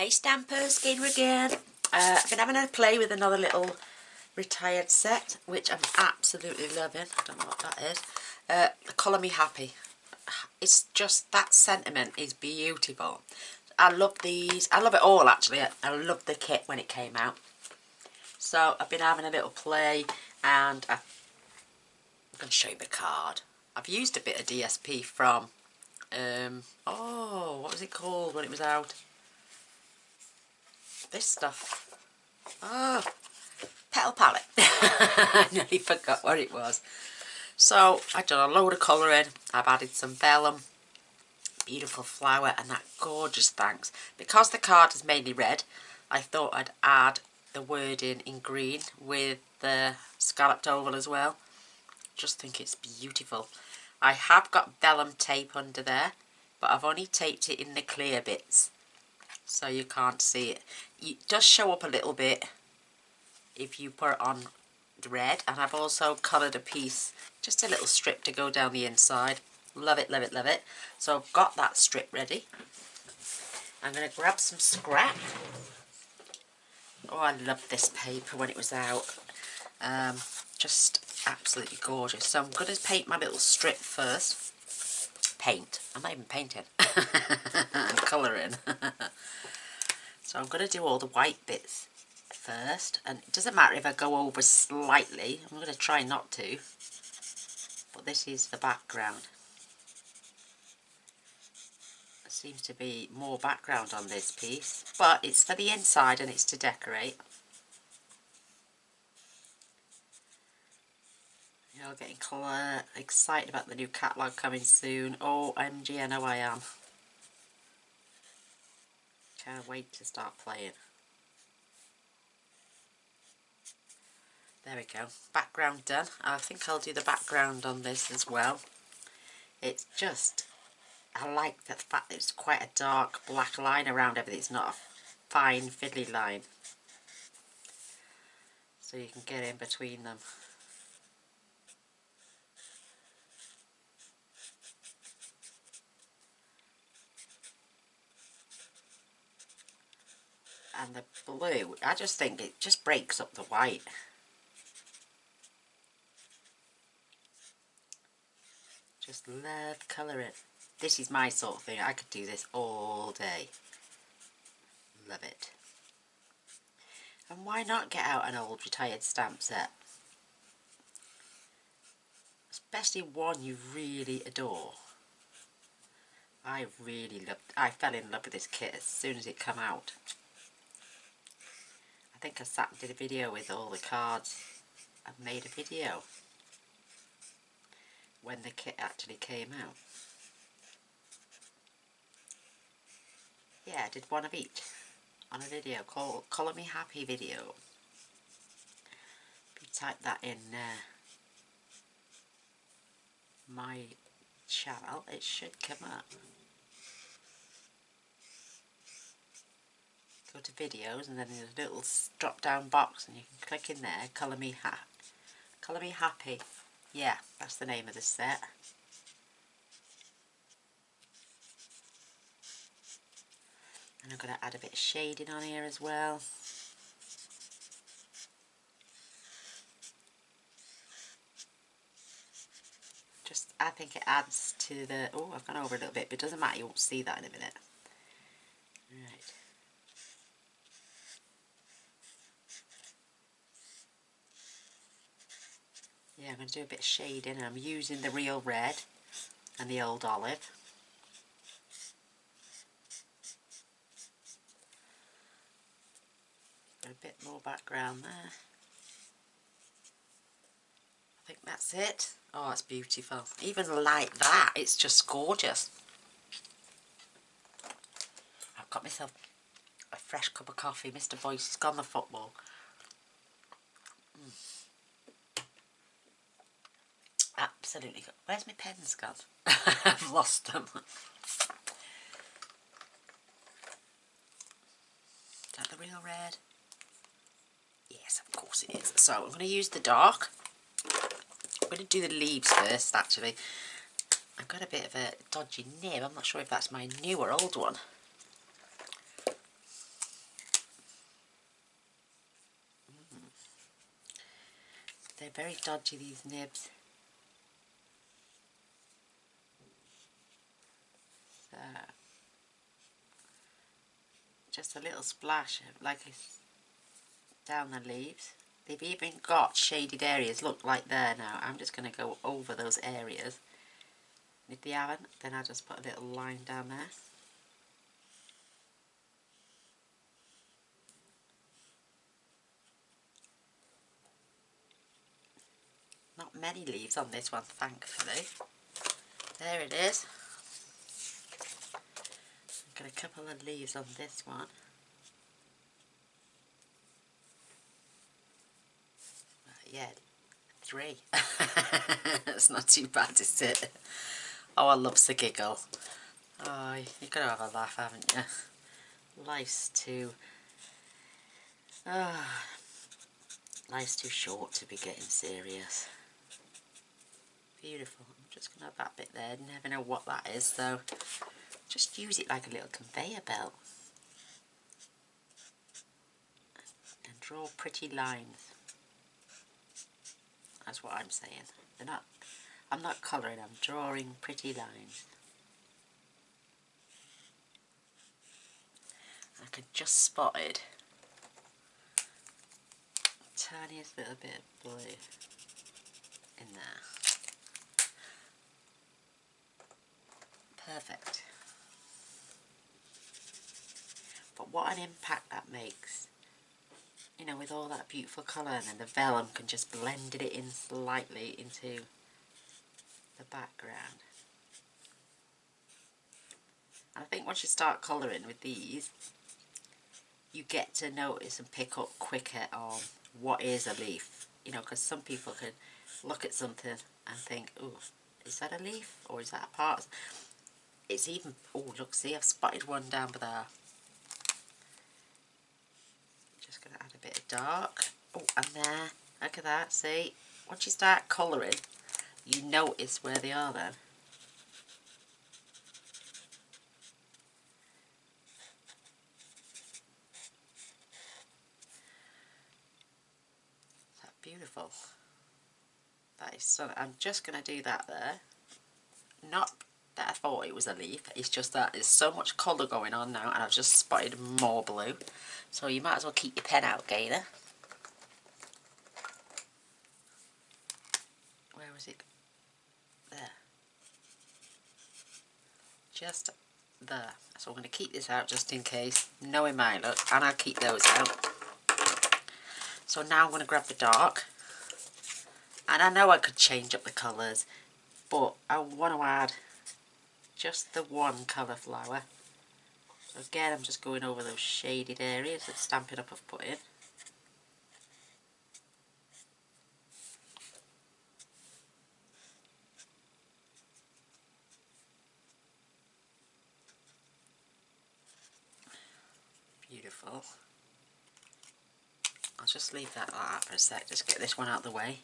Hey Stampers, Gaynor again. I've been having a play with another little retired set, which I'm absolutely loving. I don't know what that is. Colour Me Happy. It's just, that sentiment is beautiful. I love these. I love it all actually. I loved the kit when it came out. So I've been having a little play and I'm going to show you the card. I've used a bit of DSP from, what was it called when it was out? This stuff. Oh, Petal Palette. I nearly forgot what it was. So I've done a load of colouring. I've added some vellum, beautiful flower, and that gorgeous thanks. Because the card is mainly red, I thought I'd add the wording in green with the scalloped oval as well. Just think it's beautiful. I have got vellum tape under there, but I've only taped it in the clear bits, so you can't see it. It does show up a little bit if you put it on the red, and I've also coloured a piece, just a little strip to go down the inside. Love it, love it, love it. So I've got that strip ready. I'm going to grab some scrap. Oh, I loved this paper when it was out. Just absolutely gorgeous. So I'm going to paint my little strip first. Paint. I'm not even painting. I'm colouring. So I'm going to do all the white bits first, and it doesn't matter if I go over slightly. I'm going to try not to, but this is the background. There seems to be more background on this piece, but it's for the inside and it's to decorate. You're getting excited about the new catalogue coming soon. OMG, I know I am. Can't wait to start playing. There we go. Background done. I think I'll do the background on this as well. It's just, I like the fact that it's quite a dark black line around everything. It's not a fine fiddly line. So you can get in between them. And the blue, I just think it just breaks up the white. Just love colouring. This is my sort of thing. I could do this all day. Love it. And why not get out an old retired stamp set? Especially one you really adore. I fell in love with this kit as soon as it came out. I think I sat and did a video with all the cards. I made a video when the kit actually came out. Yeah, I did one of each on a video called Colour Me Happy video. If you type that in my channel, it should come up. Go to videos and then there's a little drop down box and you can click in there, Colour Me Happy. Yeah, that's the name of the set. And I'm going to add a bit of shading on here as well. Just, I think it adds to the, oh, I've gone over a little bit, but it doesn't matter, you won't see that in a minute. Right. Yeah, I'm going to do a bit of shading, and I'm using the real red and the old olive. Got a bit more background there. I think that's it. Oh, it's beautiful. Even like that, it's just gorgeous. I've got myself a fresh cup of coffee. Mr. Boyce has gone the football. Absolutely good. Where's my pens gone? I've lost them. Is that the real red? Yes, of course it is. So I'm going to use the dark. I'm going to do the leaves first, actually. I've got a bit of a dodgy nib. I'm not sure if that's my new or old one. They're very dodgy, these nibs. So, just a little splash, like it's down the leaves. They've even got shaded areas, look, like there now. I'm just going to go over those areas. If they haven't, then I'll just put a little line down there. Not many leaves on this one, thankfully. There it is. Got a couple of leaves on this one. Yeah, 3. It's not too bad, is it? Oh, I love the giggle. Oh, you've got to have a laugh, haven't you? Life's too... life's too short to be getting serious. Beautiful. I'm just going to have that bit there. Never know what that is, though. Just use it like a little conveyor belt. And draw pretty lines. That's what I'm saying. They're not... I'm not colouring, I'm drawing pretty lines. I could just spotted the tiniest little bit of blue in there. Perfect. But what an impact that makes. You know, with all that beautiful colour, and then the vellum can just blend it in slightly into the background. And I think once you start colouring with these, you get to notice and pick up quicker on what is a leaf. You know, because some people can look at something and think, oh, is that a leaf or is that a part? It's even, oh look, see, I've spotted one down there. Just going to add a bit of dark. Oh, and there, look at that, see? Once you start colouring, you notice where they are then. Is that beautiful? That is so, I'm just going to do that there. Not that I thought it was a leaf, it's just that there's so much colour going on now and I've just spotted more blue. So you might as well keep your pen out, Gaynor. Where was it? There. Just there. So I'm going to keep this out just in case, knowing my luck, and I'll keep those out. So now I'm going to grab the dark. And I know I could change up the colours, but I want to add just the one colour flower. So again, I'm just going over those shaded areas that Stampin' Up! Have put in. Beautiful. I'll just leave that like that for a sec, just get this one out of the way.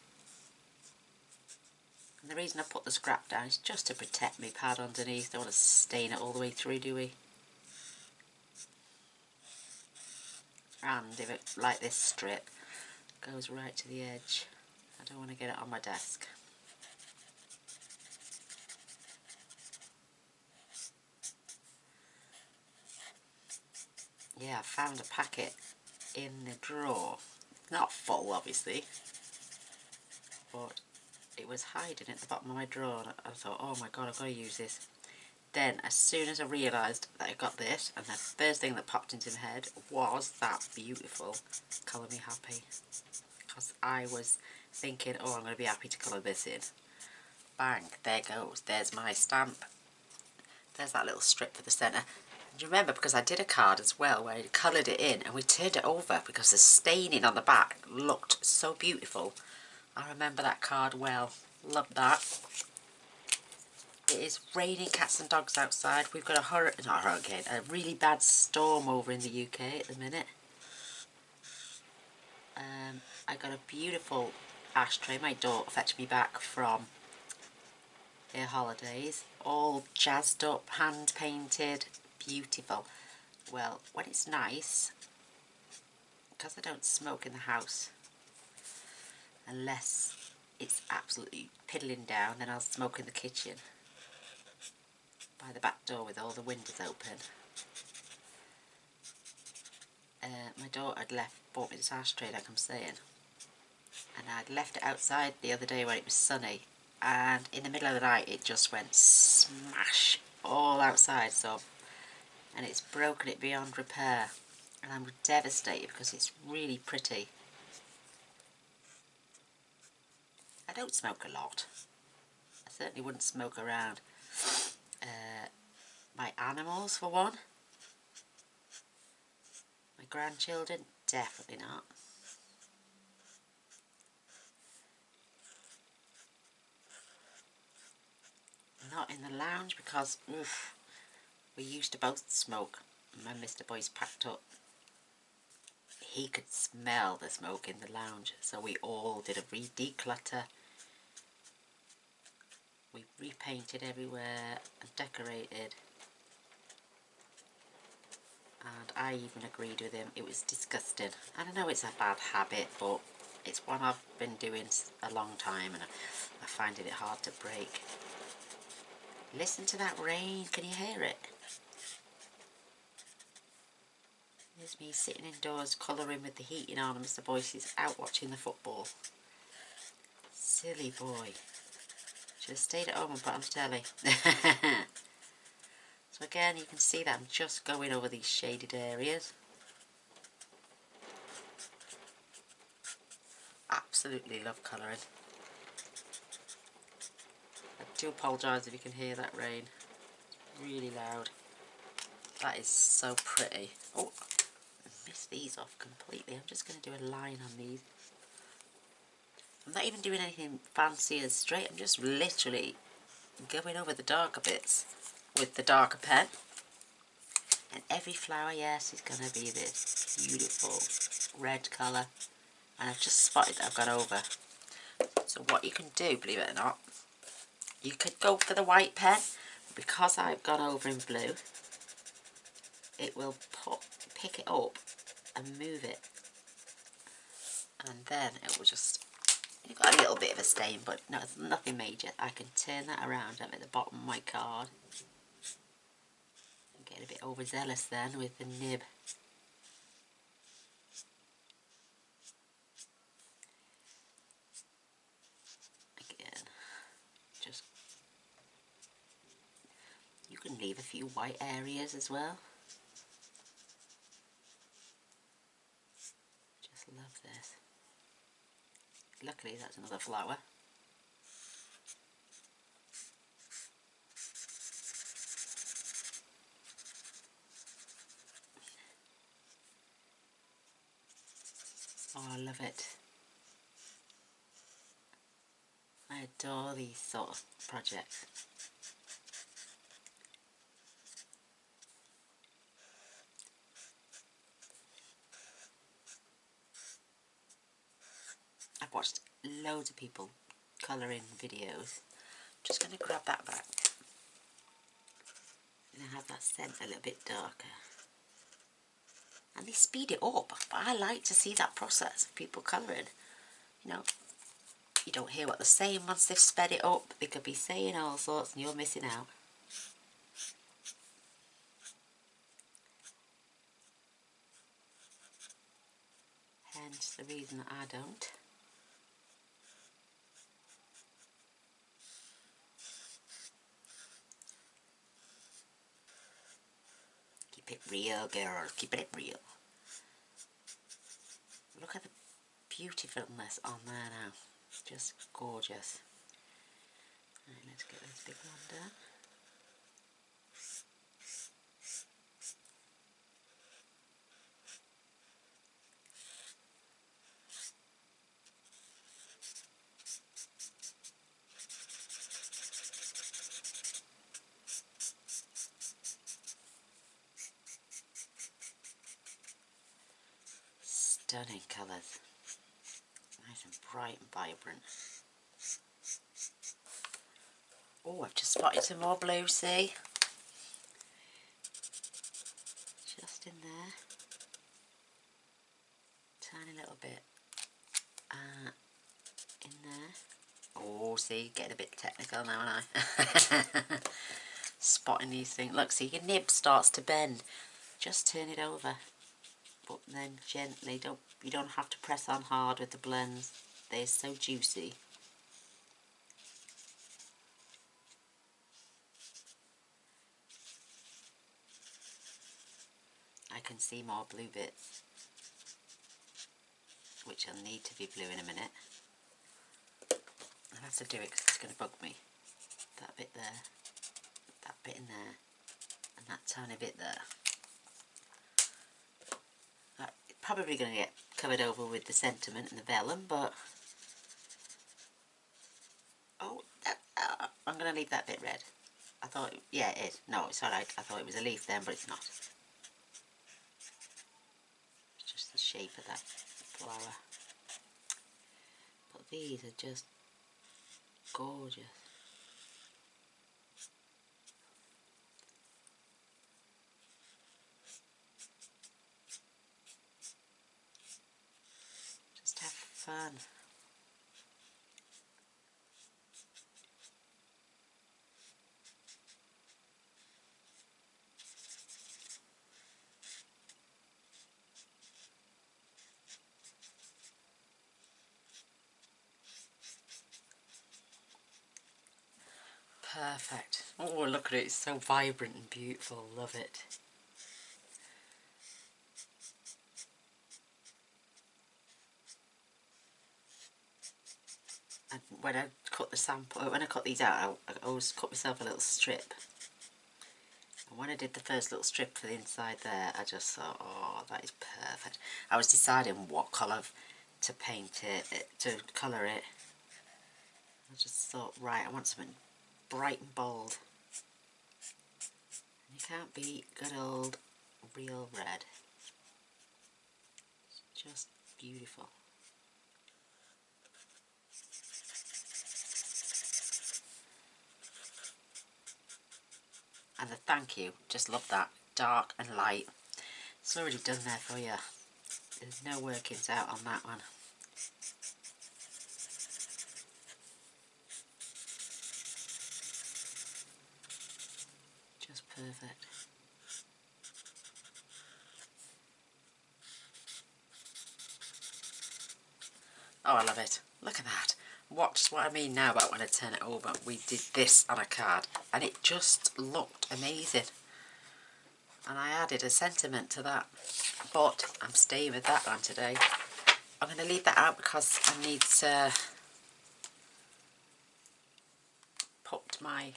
And the reason I put the scrap down is just to protect my pad underneath. Don't want to stain it all the way through, do we? And if it, like this strip, goes right to the edge, I don't want to get it on my desk. Yeah, I found a packet in the drawer. Not full, obviously, but it was hiding at the bottom of my drawer. And I thought, oh my god, I've got to use this. Then, as soon as I realised that I got this, and the first thing that popped into my head was that beautiful Colour Me Happy. Because I was thinking, oh, I'm going to be happy to colour this in. Bang, there goes. There's my stamp. There's that little strip for the centre. Do you remember, because I did a card as well where I coloured it in and we turned it over because the staining on the back looked so beautiful. I remember that card well. Love that. It is raining cats and dogs outside. We've got a really bad storm over in the UK at the minute. I got a beautiful ashtray. My daughter fetched me back from their holidays. All jazzed up, hand painted, beautiful. Well, when it's nice, because I don't smoke in the house, unless it's absolutely piddling down, then I'll smoke in the kitchen by the back door with all the windows open. My daughter had bought me this ashtray like I'm saying, and I'd left it outside the other day when it was sunny, and in the middle of the night it just went smash all outside, and it's broken it beyond repair, and I'm devastated because it's really pretty. I don't smoke a lot. I certainly wouldn't smoke around my animals for one. My grandchildren, definitely not. Not in the lounge because we used to both smoke. When Mr. Boyce packed up, he could smell the smoke in the lounge, so we all did a declutter. We repainted everywhere and decorated, and I even agreed with him. It was disgusting. And I know it's a bad habit, but it's one I've been doing a long time, and I find it hard to break. Listen to that rain, can you hear it? There's me sitting indoors colouring with the heating on, and Mr. Boyce is out watching the football. Silly boy. Should have stayed at home and put on the telly. So again, you can see that I'm just going over these shaded areas. Absolutely love colouring. I do apologise if you can hear that rain. It's really loud. That is so pretty. Oh, I missed these off completely. I'm just going to do a line on these. I'm not even doing anything fancy and straight. I'm just literally going over the darker bits with the darker pen. And every flower, yes, is going to be this beautiful red colour. And I've just spotted that I've gone over. So what you can do, believe it or not, you could go for the white pen. Because I've gone over in blue, it will pick it up and move it. And then it will just, you've got a little bit of a stain, but no, it's nothing major. I can turn that around. I'm at the bottom of my card. I'm getting a bit overzealous then with the nib. Again, just, you can leave a few white areas as well. Just love this. Luckily that's another flower. Oh, I love it. I adore these sort of projects. I've watched loads of people colouring videos. I'm just going to grab that back and have that scent a little bit darker. And they speed it up, but I like to see that process of people colouring. You know, you don't hear what they're saying once they've sped it up. They could be saying all sorts and you're missing out. Hence the reason that I don't. Keep it real, girl. Keep it real. Look at the beautifulness on there now. Just gorgeous. Right, let's get this big one done. Stunning colours. Nice and bright and vibrant. Oh, I've just spotted some more blue, see? Just in there. Tiny little bit. see, getting a bit technical now, aren't I? Spotting these things. Look, see, your nib starts to bend. Just turn it over, but then gently. You don't have to press on hard with the blends. They're so juicy. I can see more blue bits, which will need to be blue in a minute. I'll have to do it because it's going to bug me. That bit there, that bit in there, and that tiny bit there. That's probably going to get covered over with the sentiment and the vellum, but I'm going to leave that bit red. I thought, yeah, it is. No, it's alright. I thought it was a leaf then, but it's not. It's just the shape of that flower. But these are just gorgeous. Just have fun. Perfect. Oh, look at it. It's so vibrant and beautiful. Love it. And when I cut the sample, when I cut these out, I always cut myself a little strip. And when I did the first little strip for the inside there, I just thought, oh, that is perfect. I was deciding what colour to paint it, to colour it. I just thought, right, I want something bright and bold. And you can't beat good old real red. It's just beautiful. And the thank you, just love that, dark and light. It's already done there for you. There's no workings out on that one. Just perfect. Oh, I love it. Look at that. Watch what I mean now about when I turn it over. We did this on a card and it just looked amazing. And I added a sentiment to that. But I'm staying with that one today. I'm going to leave that out because I need to put my...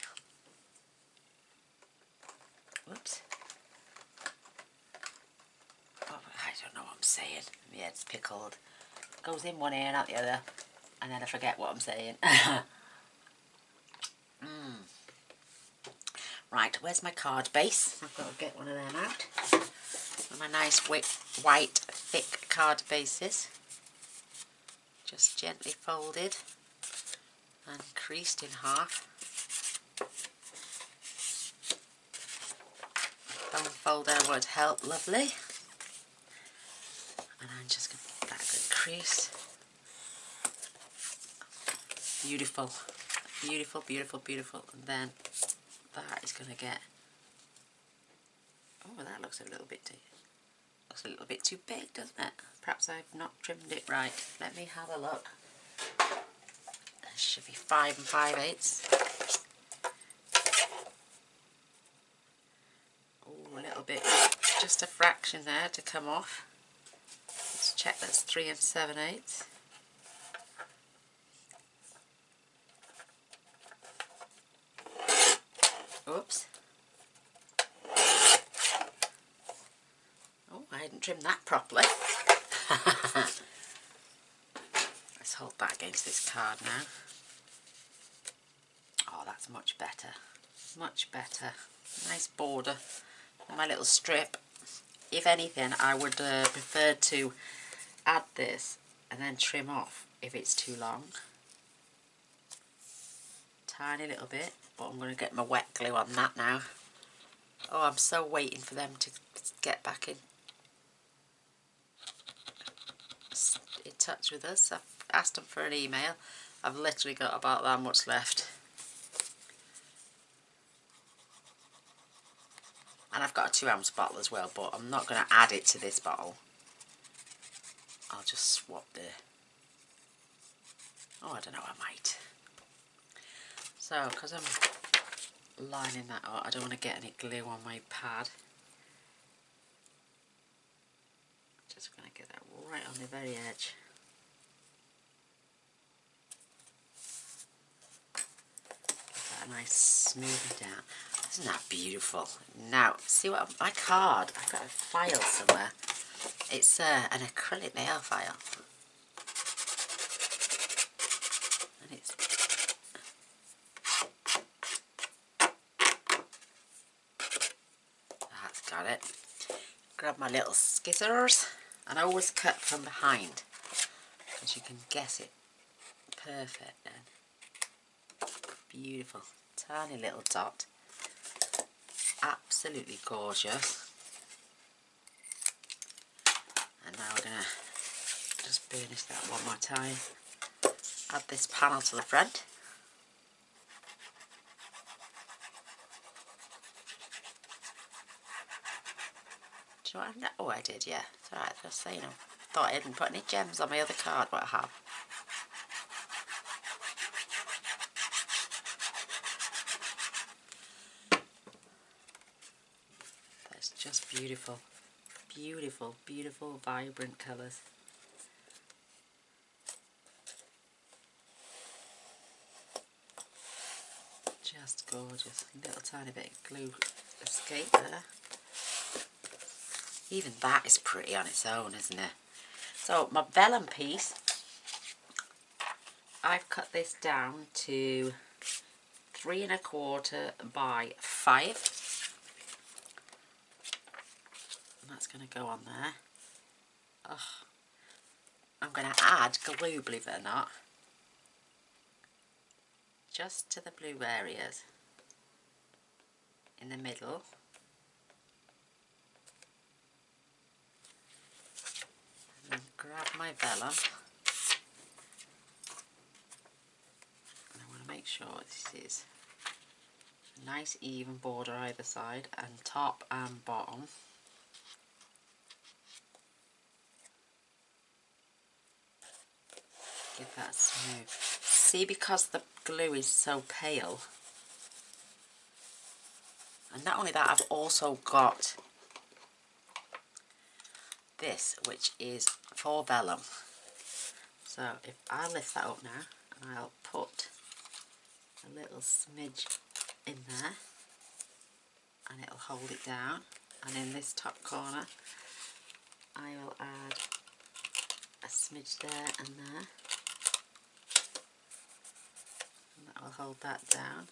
Whoops. Oh, I don't know what I'm saying. My head's pickled. Goes in one ear and out the other. And then I forget what I'm saying. Right, where's my card base? I've got to get one of them out. One of my nice white, thick card bases. Just gently folded and creased in half. Bone folder would help, lovely. And I'm just going to give that a good crease. Beautiful, beautiful, beautiful, beautiful. And then that is going to get... Oh, that looks a little bit too big, doesn't it? Perhaps I've not trimmed it right. Let me have a look. It should be 5 5/8. Oh, a little bit, just a fraction there to come off. Let's check that's 3 7/8. Oops. Oh, I hadn't trimmed that properly. Let's hold that against this card now. Oh, that's much better. Much better. Nice border. And my little strip. If anything, I would prefer to add this and then trim off if it's too long. Tiny little bit, but I'm going to get my wet glue on that now. Oh, I'm so waiting for them to get back in touch with us. I've asked them for an email I've literally got about that much left. And I've got a 2-ounce bottle as well, but I'm not going to add it to this bottle. I'll just swap the... Oh, I don't know, I might. So, because I'm lining that up, I don't want to get any glue on my pad. Just going to get that right on the very edge. Get that nice smoothing down. Isn't that beautiful? Now, see what my card, I've got a file somewhere. It's an acrylic nail file. And it's... That's got it. Grab my little scissors. And I always cut from behind. Because you can guess it perfect then. Beautiful. Tiny little dot. Absolutely gorgeous. And now we're going to just burnish that one more time. Add this panel to the front. Do you know what I've done? Oh, I did, yeah. It's alright, just saying. I thought I hadn't put any gems on my other card, but I have. That's just beautiful. Beautiful, beautiful, vibrant colours. Just gorgeous. A little tiny bit of glue escape there. Even that is pretty on its own, isn't it? So my vellum piece, I've cut this down to 3 1/4 by 5. And that's going to go on there. Ugh. I'm going to add glue, believe it or not, just to the blue areas in the middle. And then grab my vellum. And I want to make sure this is a nice even border either side, and top and bottom. Get that smooth. See, because the glue is so pale, and not only that, I've also got this, which is for vellum. So if I lift that up now, and I'll put a little smidge in there, and it'll hold it down. And in this top corner, I will add a smidge there and there. I'll hold that down.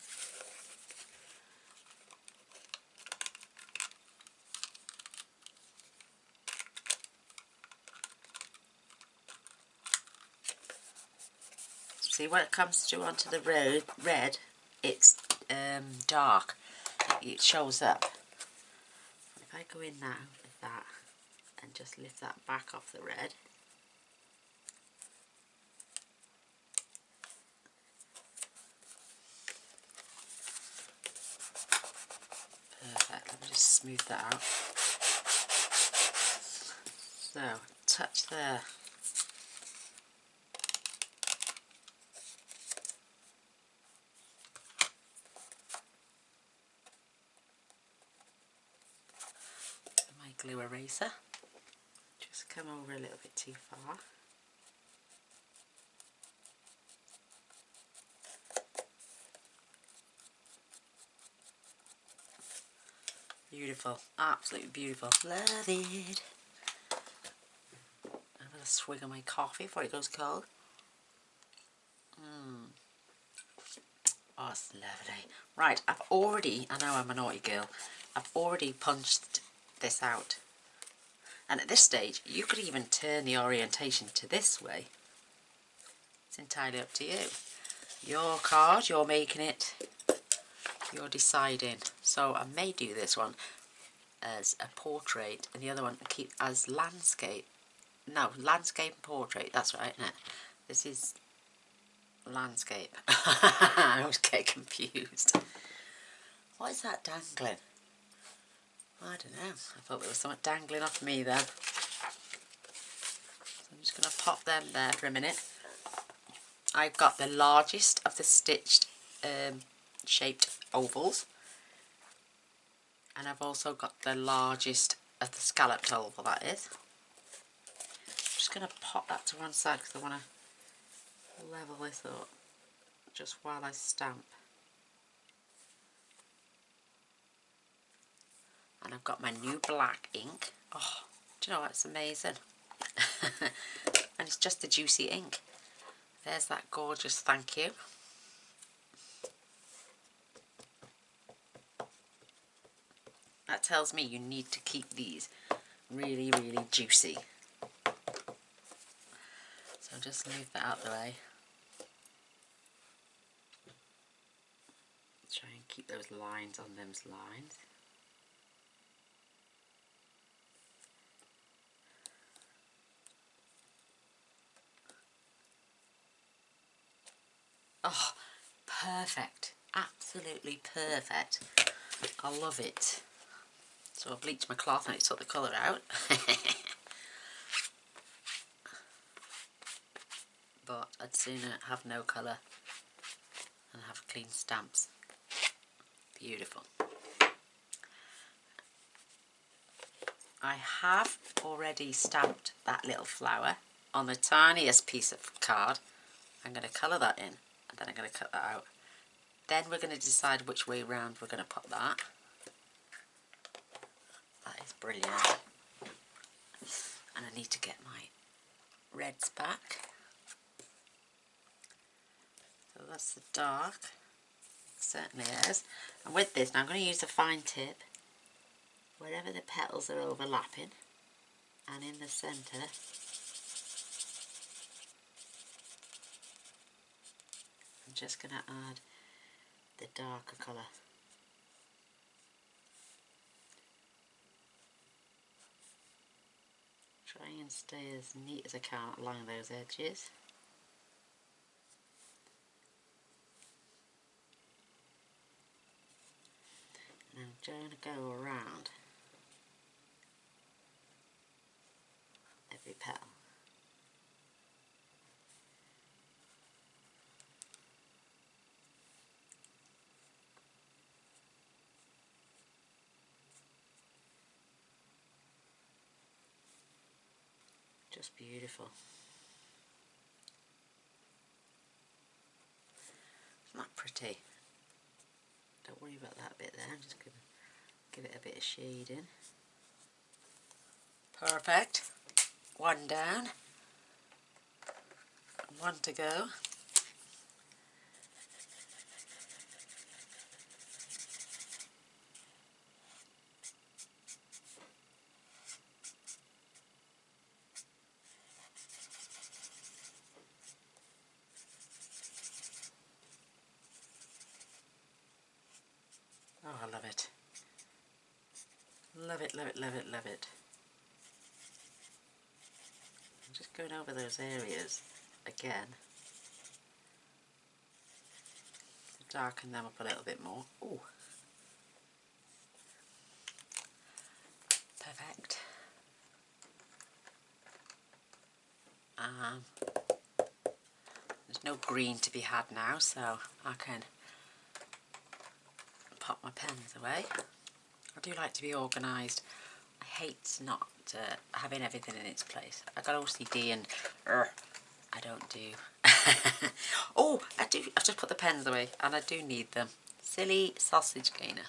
See, when it comes through onto the red, it's dark. It shows up. If I go in now with that and just lift that back off the red, perfect. Let me just smooth that out. So, touch there. My glue eraser. Just come over a little bit too far. Beautiful, absolutely beautiful. Love it. I'm going to swig of my coffee before it goes cold. Oh, it's lovely. Right, I've already, I know I'm a naughty girl, I've already punched this out. And at this stage, you could even turn the orientation to this way. It's entirely up to you. Your card, you're making it, you're deciding. So I may do this one as a portrait and the other one keep as landscape. No, landscape and portrait, that's right, isn't it? This is landscape. I always get confused. What is that dangling? I don't know. I thought there was something dangling off me then. So I'm just going to pop them there for a minute. I've got the largest of the stitched shaped ovals. And I've also got the largest of the scalloped oval, that is. I'm just going to pop that to one side because I want to level this up just while I stamp. And I've got my new black ink. Oh, do you know what? It's amazing. And it's just the juicy ink. There's that gorgeous thank you. That tells me you need to keep these really, really juicy. So just move that out of the way. Try and keep those lines on those lines. Oh, perfect. Absolutely perfect. I love it. So I bleached my cloth and it took the colour out. But I'd sooner have no colour and have clean stamps. Beautiful. I have already stamped that little flower on the tiniest piece of card. I'm going to colour that in and then I'm going to cut that out. Then we're going to decide which way round we're going to put that. That is brilliant. And I need to get my reds back. So that's the dark. It certainly is. And with this, now I'm going to use a fine tip wherever the petals are overlapping and in the centre. I'm just going to add the darker colour. Try and stay as neat as I can along those edges. And I'm going to go around every petal. Just beautiful. Isn't that pretty? Don't worry about that bit there, I'm just going to give it a bit of shading. Perfect. One down. One to go. Oh, I love it. Love it, love it, love it, love it. I'm just going over those areas again. Darken them up a little bit more. Ooh. Perfect. There's no green to be had now, so I can pop my pens away. I do like to be organised. I hate not having everything in its place. I got OCD and I don't do. Oh, I do. I've just put the pens away and I do need them. Silly sausage gainer.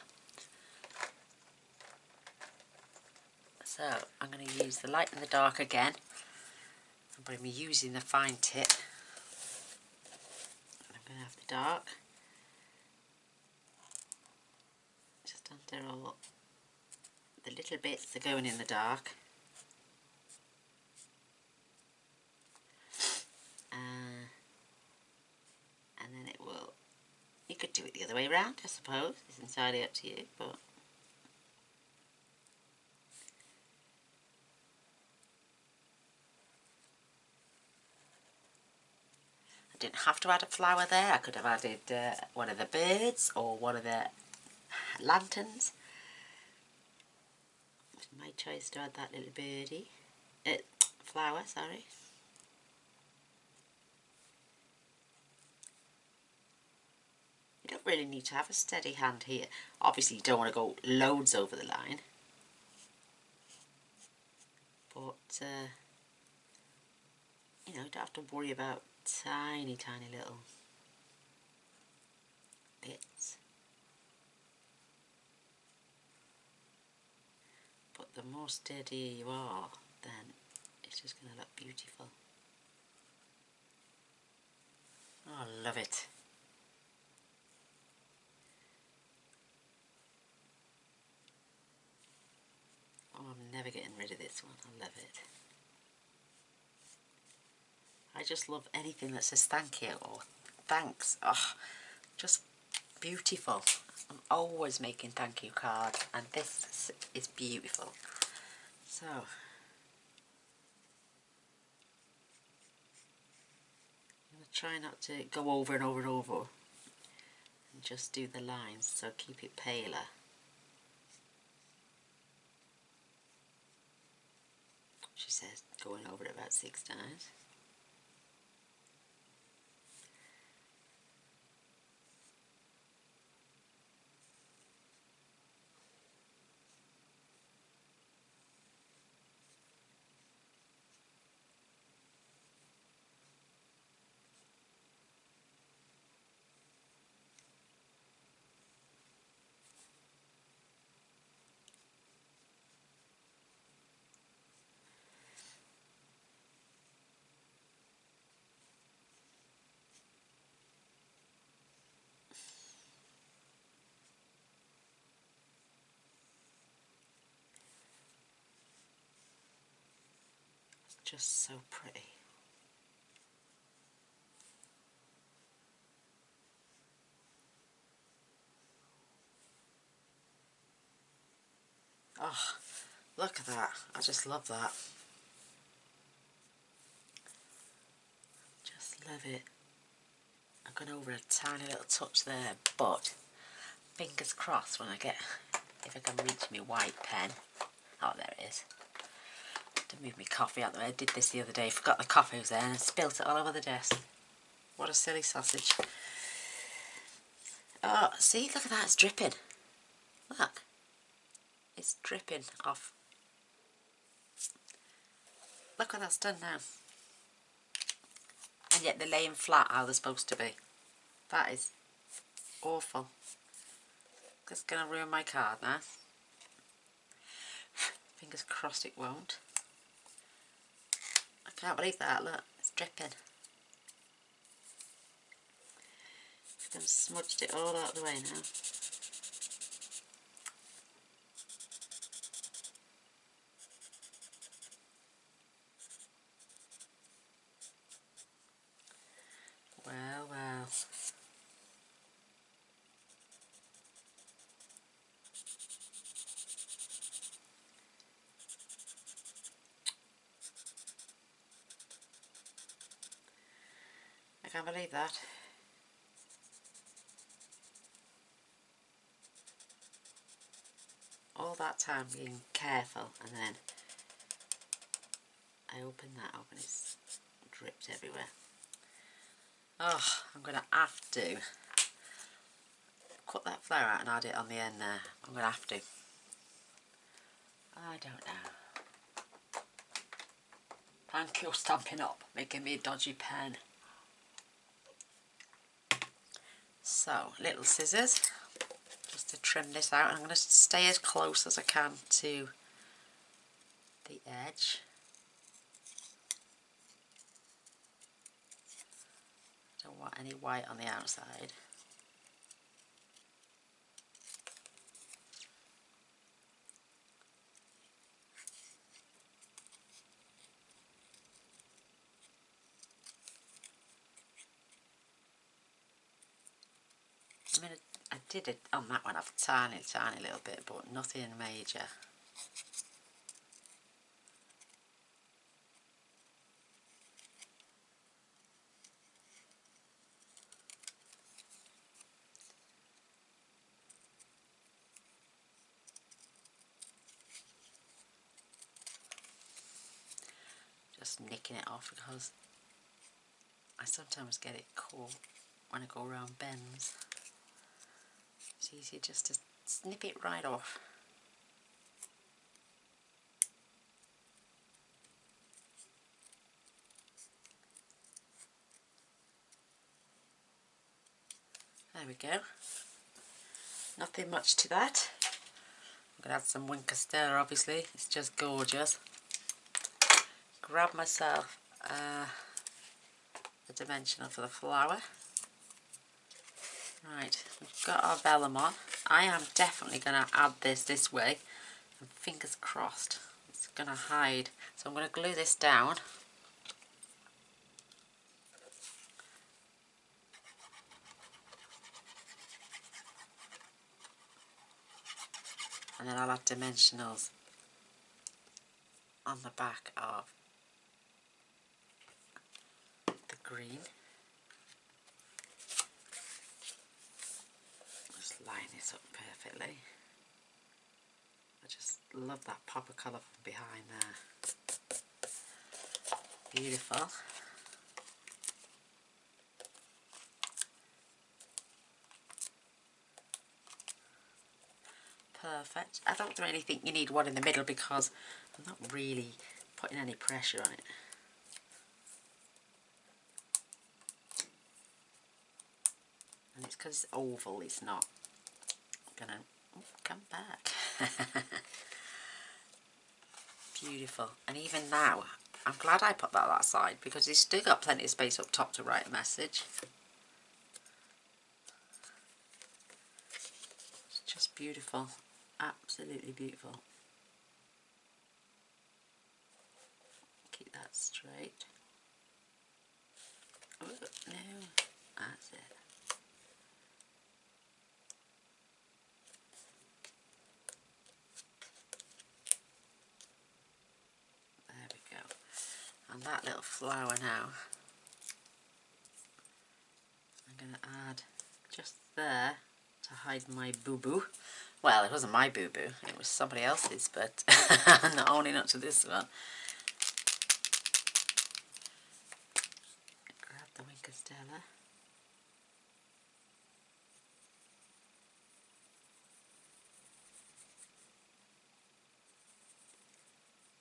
So I'm going to use the light and the dark again. But I'm using the fine tip. I'm going to have the dark just under all the little bits that are going in the dark. And then it will, you could do it the other way around, I suppose. It's entirely up to you, but I didn't have to add a flower there. I could have added one of the birds or one of the lanterns. It's my choice to add that little birdie. Flower, sorry. You don't really need to have a steady hand here. Obviously you don't want to go loads over the line. But, you know, you don't have to worry about tiny little bits. But the more steady you are, then it's just going to look beautiful. Oh, I love it. Oh, I'm never getting rid of this one. I love it. I just love anything that says thank you or thanks. Oh, just beautiful. I'm always making thank you cards, and this is beautiful. So, I'm going to try not to go over and over and over and just do the lines, so keep it paler. She says going over it about 6 times. Just so pretty. Oh, look at that. I just love that. Just love it. I've gone over a tiny little touch there, but fingers crossed when I get, if I can reach my white pen. Oh, there it is. To move my coffee out the way. I did this the other day, forgot the coffee was there and spilt it all over the desk. What a silly sausage. Oh, see, look at that, it's dripping. Look. It's dripping off. Look what that's done now. And yet they're laying flat how they're supposed to be. That is awful. That's going to ruin my card now. Fingers crossed it won't. I can't believe that, look, it's dripping. I've smudged it all out of the way now. Well, well. I can't believe that. All that time being careful, and then I open that up and it's dripped everywhere. Oh, I'm going to have to cut that flower out and add it on the end there. I'm going to have to. I don't know. Thank you, Stampin' Up, making me a dodgy pen. So, little scissors, just to trim this out. I'm going to stay as close as I can to the edge. Don't want any white on the outside. I mean, I did it on that one a tiny little bit, but nothing major. just nicking it off because I sometimes get it caught when I go around bends. It's easier just to snip it right off. There we go. Nothing much to that. I'm going to add some Wink Castella, obviously. It's just gorgeous. Grab myself the dimensional for the flower. Right, we've got our vellum on. I am definitely going to add this way. And fingers crossed, it's going to hide. So I'm going to glue this down. And then I'll add dimensionals on the back of the green. Just line this up perfectly. I just love that pop of colour from behind there. Beautiful. Perfect. I don't really think you need one in the middle because I'm not really putting any pressure on it. And it's because it's oval, it's not gonna come back. Beautiful. And even now, I'm glad I put that side because it's still got plenty of space up top to write a message. It's just beautiful. Absolutely beautiful. Keep that straight. Oh, no, that's it. There we go. And that little flower now, I'm going to add just there to hide my boo-boo. Well, it wasn't my boo-boo, it was somebody else's, but not owning up to this one. Grab the Wink Castella.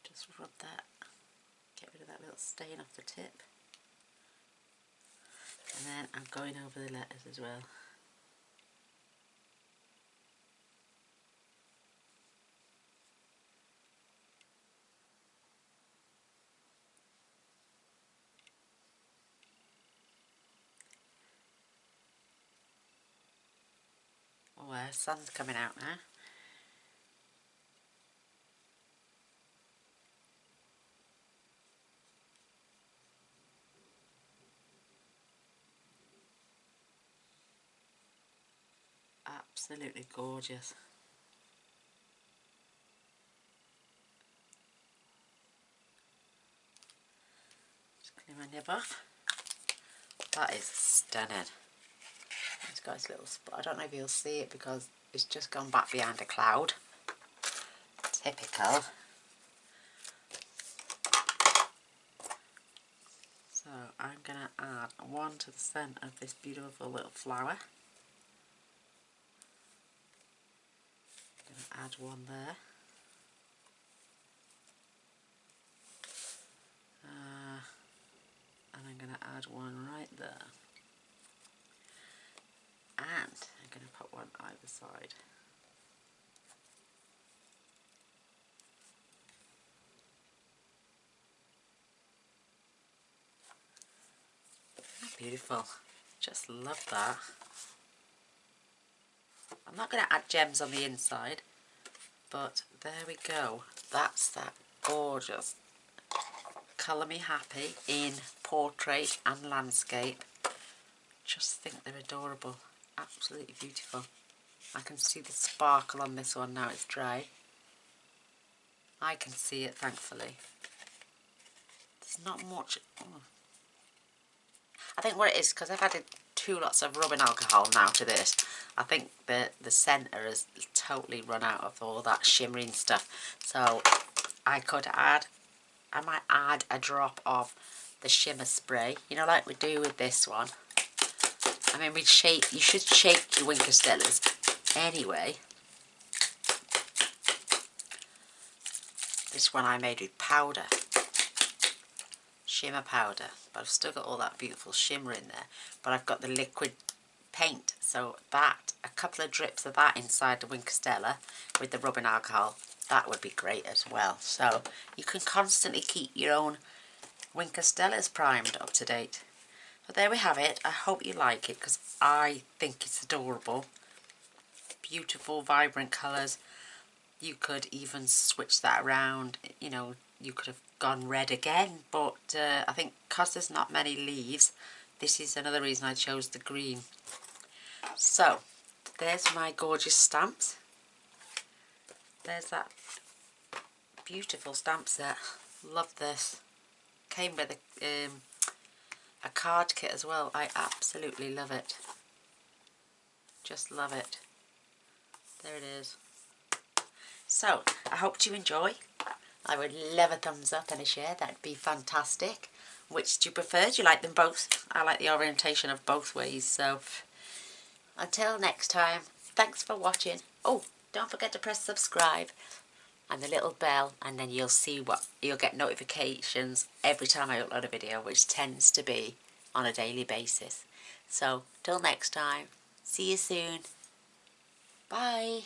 Just rub that, get rid of that little stain off the tip. And then I'm going over the letters as well. Oh, the sun's coming out now. Absolutely gorgeous. Just clean my nib off. That is stunning. It's got this little spot. I don't know if you'll see it because it's just gone back behind a cloud. Typical. So I'm going to add one to the centre of this beautiful little flower. I'm going to add one there. And I'm going to add one right there. And I'm going to put one either side. Beautiful. Just love that. I'm not going to add gems on the inside, but there we go. That's that gorgeous Colour Me Happy in portrait and landscape. Just think they're adorable. Absolutely beautiful. I can see the sparkle on this one now it's dry. I can see it, thankfully. There's not much. Oh. I think what it is, because I've added 2 lots of rubbing alcohol now to this, I think the centre has totally run out of all that shimmering stuff. So I could add I might add a drop of the shimmer spray, you know, like we do with this one. I mean, you should shake your Wink of Stellas anyway. This one I made with powder, shimmer powder, but I've still got all that beautiful shimmer in there. But I've got the liquid paint, so that, a couple of drips of that inside the Wink of Stella with the rubbing alcohol, that would be great as well. So you can constantly keep your own Wink of Stellas primed up to date. So there we have it. I hope you like it because I think it's adorable. Beautiful, vibrant colours. You could even switch that around, you know, you could have gone red again, but I think because there's not many leaves, this is another reason I chose the green. So, there's my gorgeous stamps. There's that beautiful stamp set. Love this. Came with a card kit as well. I absolutely love it. Just love it. There it is. So, I hope you enjoy. I would love a thumbs up and a share. That'd be fantastic. Which do you prefer? Do you like them both? I like the orientation of both ways. So, until next time, thanks for watching. Oh, don't forget to press subscribe and the little bell, and then you'll get notifications every time I upload a video, which tends to be on a daily basis. So, till next time, see you soon. Bye.